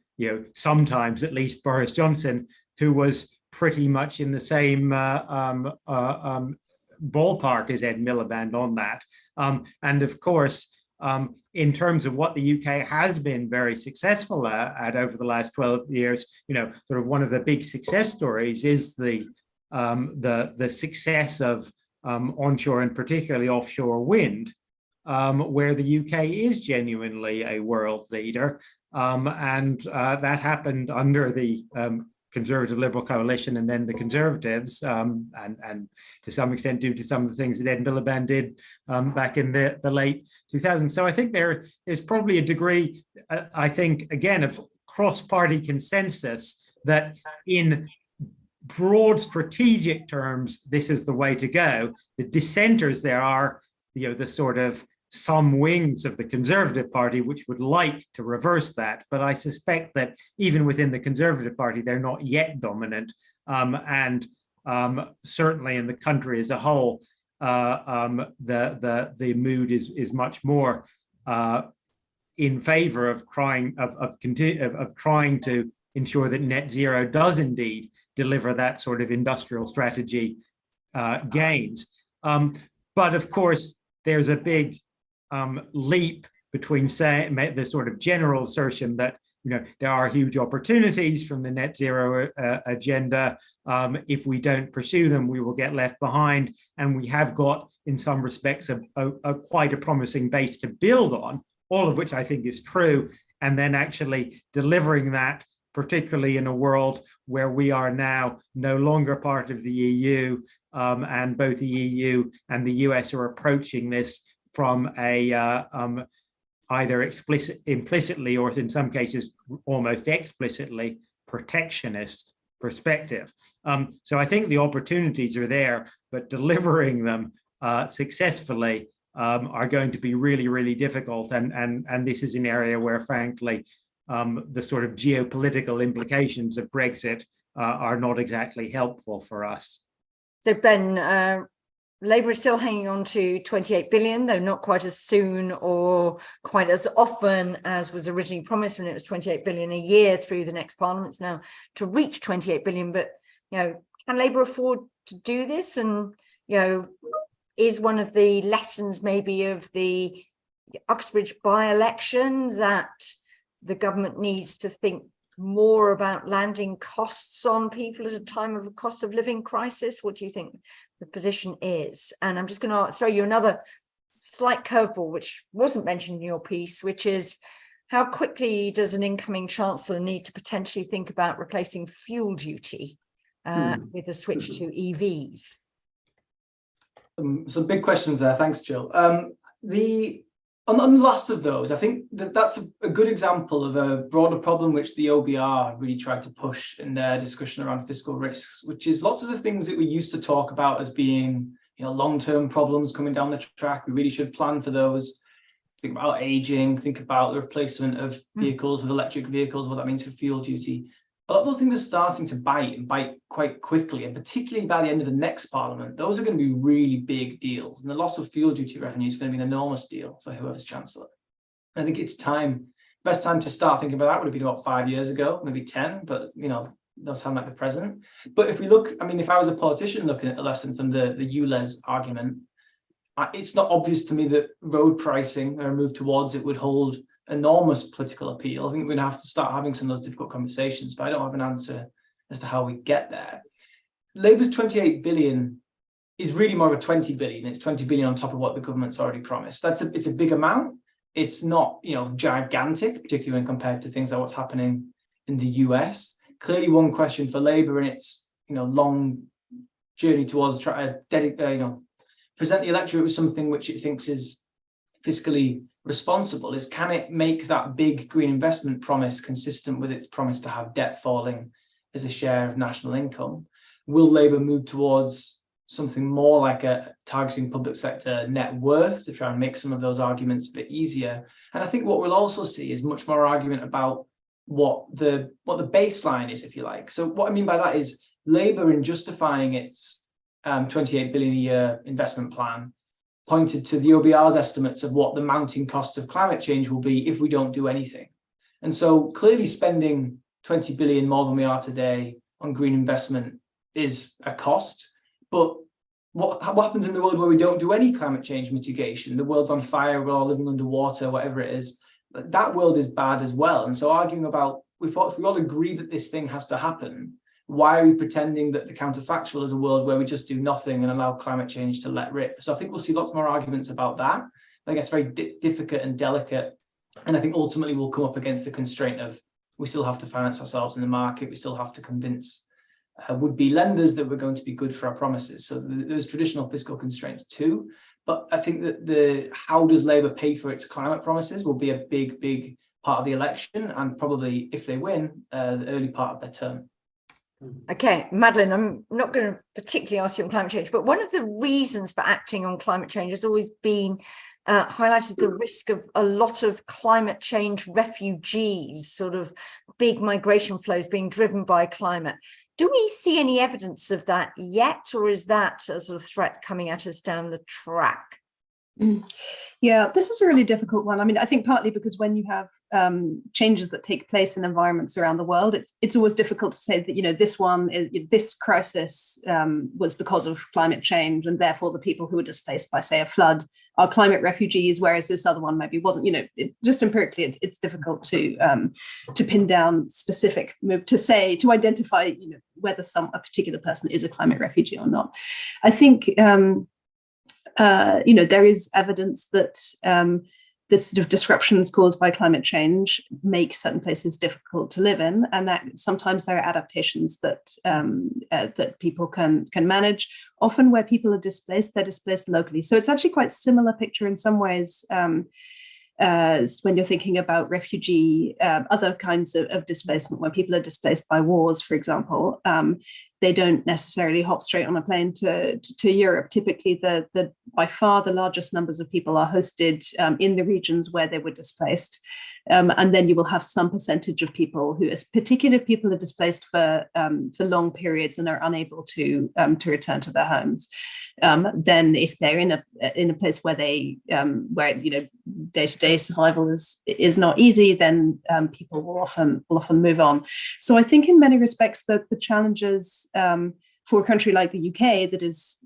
sometimes at least Boris Johnson, who was pretty much in the same ballpark as Ed Miliband on that. And of course, in terms of what the UK has been very successful at over the last 12 years, sort of one of the big success stories is the success of onshore and particularly offshore wind, where the UK is genuinely a world leader. And that happened under the Conservative Liberal coalition and then the Conservatives, and to some extent due to some of the things that Ed Miliband did back in the late 2000s. So I think there is probably a degree, I think, again, of cross-party consensus that in broad strategic terms, this is the way to go. The dissenters there are, the sort of some wings of the Conservative Party which would like to reverse that, but I suspect that even within the Conservative Party, they're not yet dominant, and certainly in the country as a whole, the mood is much more in favour of trying to ensure that net zero does indeed deliver that sort of industrial strategy gains. But of course, there's a big leap between saying the sort of general assertion that there are huge opportunities from the net zero agenda. If we don't pursue them, we will get left behind. And we have got, in some respects, a quite a promising base to build on, all of which I think is true. And then actually delivering that, particularly in a world where we are now no longer part of the EU, and both the EU and the US are approaching this from a either implicitly or in some cases almost explicitly protectionist perspective. So I think the opportunities are there, but delivering them successfully are going to be really, really difficult. And this is an area where, frankly, the sort of geopolitical implications of Brexit are not exactly helpful for us. So Ben, Labour is still hanging on to 28 billion, though not quite as soon or quite as often as was originally promised when it was 28 billion a year through the next parliaments now to reach 28 billion. But, can Labour afford to do this? And, is one of the lessons maybe of the Uxbridge by-election that the government needs to think more about landing costs on people at a time of a cost of living crisis? What do you think the position is? And I'm just going to throw you another slight curveball, which wasn't mentioned in your piece, which is how quickly does an incoming chancellor need to potentially think about replacing fuel duty with a switch to EVs? Some big questions there. Thanks, Jill. On the last of those, I think that's a good example of a broader problem which the OBR really tried to push in their discussion around fiscal risks, which is lots of the things that we used to talk about as being long-term problems coming down the track. We really should plan for those. Think about aging, think about the replacement of vehicles with electric vehicles, what that means for fuel duty. A lot of those things are starting to bite and bite quite quickly, and particularly by the end of the next parliament, those are going to be really big deals. And the loss of fuel duty revenue is going to be an enormous deal for whoever's chancellor. And I think it's best time to start thinking about that would have been about 5 years ago, maybe 10, but no time like the present. But if we look, if I was a politician looking at the lesson from the ULEZ argument, it's not obvious to me that road pricing or a move towards it would hold enormous political appeal. I think we're going to have to start having some of those difficult conversations, but I don't have an answer as to how we get there. Labour's 28 billion is really more of a 20 billion. It's 20 billion on top of what the government's already promised. It's a big amount. It's not, gigantic, particularly when compared to things like what's happening in the US. Clearly, one question for Labour in its long journey towards trying to present the electorate with something which it thinks is fiscally responsible is, can it make that big green investment promise consistent with its promise to have debt falling as a share of national income? Will Labour move towards something more like a targeting public sector net worth to try and make some of those arguments a bit easier? And I think what we'll also see is much more argument about what the baseline is, if you like. So what I mean by that is Labour, in justifying its 28 billion a year investment plan, pointed to the OBR's estimates of what the mounting costs of climate change will be if we don't do anything. And so clearly spending 20 billion more than we are today on green investment is a cost. But what happens in the world where we don't do any climate change mitigation? The world's on fire, we're all living underwater, whatever it is. That world is bad as well. And so arguing about, if we all agree that this thing has to happen, why are we pretending that the counterfactual is a world where we just do nothing and allow climate change to let rip? So I think we'll see lots more arguments about that. I think it's very difficult and delicate. And I think ultimately we'll come up against the constraint of, we still have to finance ourselves in the market. We still have to convince would-be lenders that we're going to be good for our promises. So there's traditional fiscal constraints too. But I think that how does Labour pay for its climate promises will be a big part of the election, and probably, if they win, the early part of their term. Okay, Madeleine, I'm not going to particularly ask you on climate change, but one of the reasons for acting on climate change has always been highlighted the risk of a lot of climate change refugees, sort of big migration flows being driven by climate. Do we see any evidence of that yet, or is that a sort of threat coming at us down the track? Yeah, this is a really difficult one. I mean, I think partly because when you have changes that take place in environments around the world, it's always difficult to say that, this crisis was because of climate change, and therefore the people who were displaced by, say, a flood are climate refugees, whereas this other one maybe wasn't. Just empirically, it's difficult to pin down specific, to identify, whether a particular person is a climate refugee or not. I think there is evidence that the sort of disruptions caused by climate change make certain places difficult to live in, and that sometimes there are adaptations that that people can manage. Often where people are displaced, they're displaced locally. So it's actually quite a similar picture in some ways as when you're thinking about refugee, other kinds of displacement, where people are displaced by wars, for example. They don't necessarily hop straight on a plane to Europe. Typically, the by far the largest numbers of people are hosted in the regions where they were displaced. And then you will have some percentage of people who, particularly if people are displaced for long periods and are unable to return to their homes, then if they're in a place where where day-to-day survival is not easy, then people will often move on. So I think in many respects that the challenges for a country like the UK that is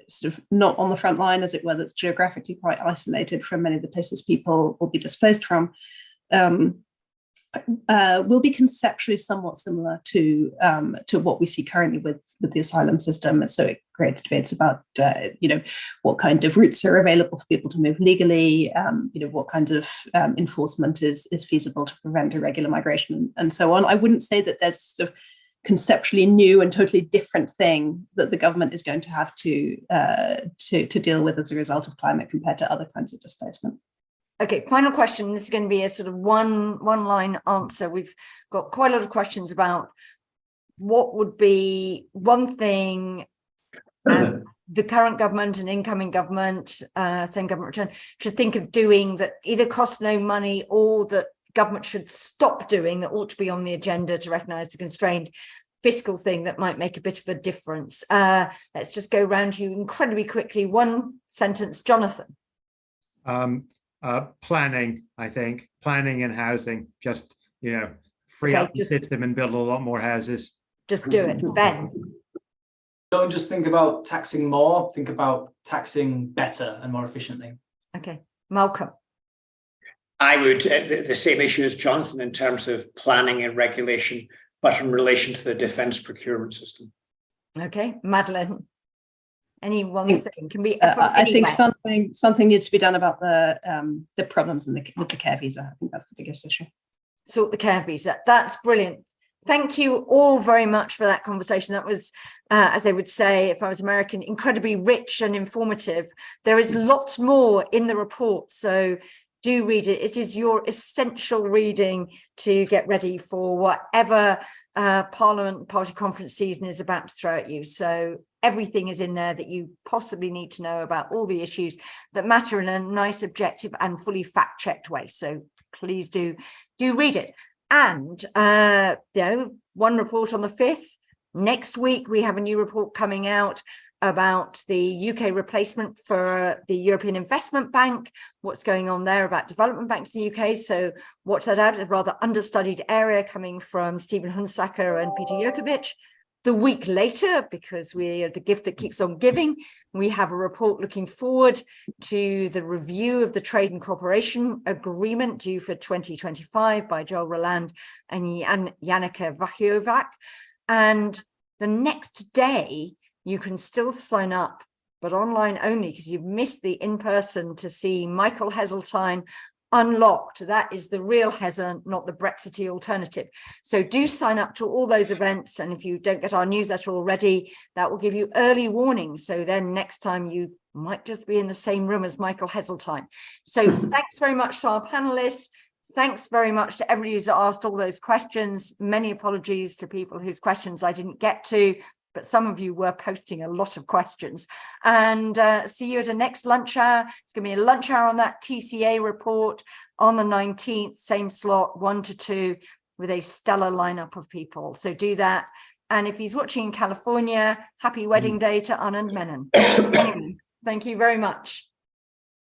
sort of not on the front line, as it were, that's geographically quite isolated from many of the places people will be displaced from, will be conceptually somewhat similar to what we see currently with the asylum system. So it creates debates about what kind of routes are available for people to move legally, what kind of enforcement is feasible to prevent irregular migration, and so on. I wouldn't say that there's sort of conceptually new and totally different thing that the government is going to have to deal with as a result of climate compared to other kinds of displacement. Okay, final question. This is going to be a sort of one-line answer. We've got quite a lot of questions about what would be one thing the current government and incoming government, same government return, should think of doing that either costs no money or that government should stop doing, that ought to be on the agenda to recognise the constrained fiscal thing that might make a bit of a difference. Let's just go round you incredibly quickly. One sentence, Jonathan. Planning, I think. Planning and housing. Just, free up the system and build a lot more houses. Just do it. Ben. Don't just think about taxing more, think about taxing better and more efficiently. Okay. Malcolm. I would, the same issue as Jonathan in terms of planning and regulation, but in relation to the defence procurement system. Okay, Madeleine. Any one thing can be. I think something needs to be done about the problems with the care visa. I think that's the biggest issue. Sort the care visa. That's brilliant. Thank you all very much for that conversation. That was, as they would say, if I was American, incredibly rich and informative. There is lots more in the report, so do read it. It is your essential reading to get ready for whatever Parliament Party Conference season is about to throw at you. So everything is in there that you possibly need to know about all the issues that matter in a nice, objective and fully fact-checked way. So please do read it. And one report on the 5th. Next week, we have a new report coming out about the UK replacement for the European Investment Bank, what's going on there about development banks in the UK. So watch that out, a rather understudied area coming from Stephen Hunsaker and Peter Jurkovic. The week later, because we are the gift that keeps on giving, we have a report looking forward to the review of the Trade and Cooperation Agreement due for 2025 by Joel Roland and Janneke Vachiovac. And the next day, you can still sign up, but online only, because you've missed the in-person to see Michael Heseltine Unlocked. That is the real Hezza, not the Brexity alternative. So do sign up to all those events. And if you don't get our newsletter already, that will give you early warning. So then next time you might just be in the same room as Michael Heseltine. So thanks very much to our panelists. Thanks very much to everybody who's asked all those questions. Many apologies to people whose questions I didn't get to, but some of you were posting a lot of questions. And see you at a next lunch hour. It's going to be a lunch hour on that TCA report on the 19th, same slot, 1 to 2, with a stellar lineup of people. So do that. And if he's watching in California, happy wedding day to Anand Menon. Anyway, thank you very much.